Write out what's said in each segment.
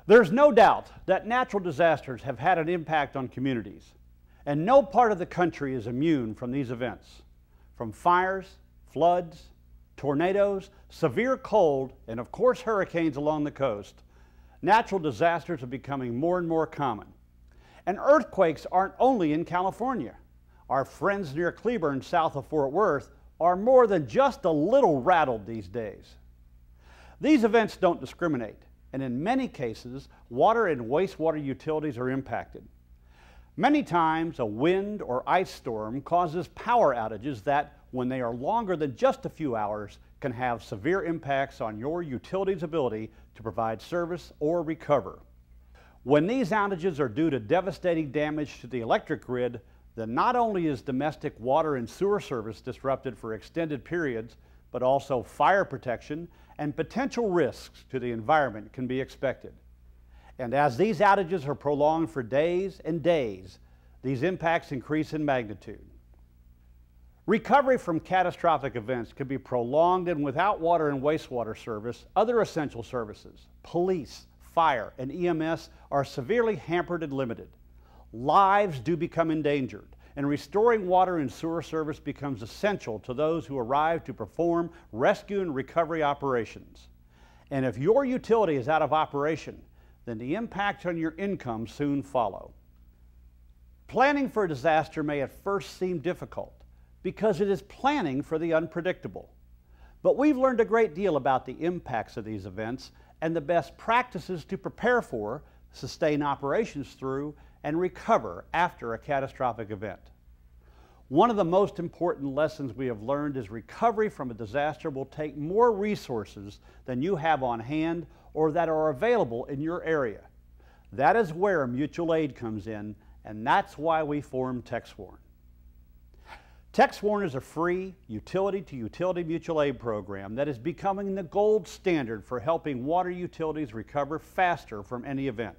There's no doubt that natural disasters have had an impact on communities, and no part of the country is immune from these events. From fires, floods, tornadoes, severe cold, and of course hurricanes along the coast, natural disasters are becoming more and more common. And earthquakes aren't only in California. Our friends near Cleburne, south of Fort Worth, are more than just a little rattled these days. These events don't discriminate, and in many cases, water and wastewater utilities are impacted. Many times, a wind or ice storm causes power outages that, when they are longer than just a few hours, can have severe impacts on your utility's ability to provide service or recover. When these outages are due to devastating damage to the electric grid, then not only is domestic water and sewer service disrupted for extended periods, but also fire protection and potential risks to the environment can be expected. And as these outages are prolonged for days and days, these impacts increase in magnitude. Recovery from catastrophic events can be prolonged, and without water and wastewater service, other essential services, police, fire, and EMS are severely hampered and limited. Lives do become endangered, and restoring water and sewer service becomes essential to those who arrive to perform rescue and recovery operations. And if your utility is out of operation, then the impact on your income soon follow. Planning for a disaster may at first seem difficult because it is planning for the unpredictable. But we've learned a great deal about the impacts of these events and the best practices to prepare for, sustain operations through, and recover after a catastrophic event. One of the most important lessons we have learned is recovery from a disaster will take more resources than you have on hand or that are available in your area. That is where mutual aid comes in, and that's why we formed Txwarn. Txwarn is a free utility-to-utility mutual aid program that is becoming the gold standard for helping water utilities recover faster from any event.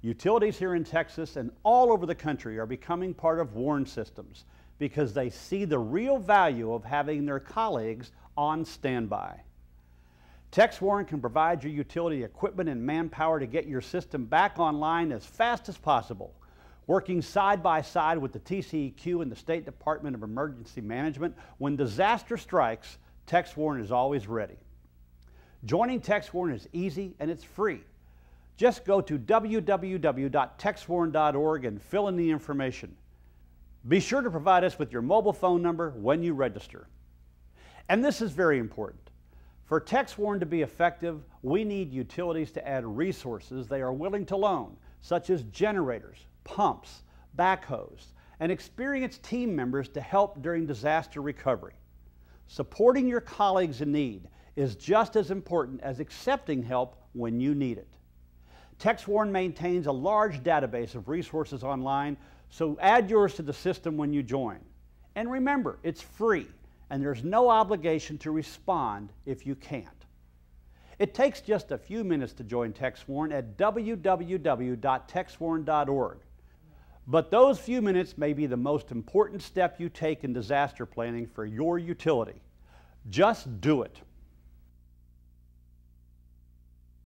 Utilities here in Texas and all over the country are becoming part of WARN systems because they see the real value of having their colleagues on standby. Txwarn can provide your utility equipment and manpower to get your system back online as fast as possible, working side by side with the TCEQ and the State Department of Emergency Management. When disaster strikes, Txwarn is always ready. Joining Txwarn is easy and it's free. Just go to www.txwarn.org and fill in the information. Be sure to provide us with your mobile phone number when you register. And this is very important. For Txwarn to be effective, we need utilities to add resources they are willing to loan, such as generators, pumps, backhoes, and experienced team members to help during disaster recovery. Supporting your colleagues in need is just as important as accepting help when you need it. Txwarn maintains a large database of resources online, so add yours to the system when you join. And remember, it's free, and there's no obligation to respond if you can't. It takes just a few minutes to join Txwarn at www.txwarn.org. But those few minutes may be the most important step you take in disaster planning for your utility. Just do it.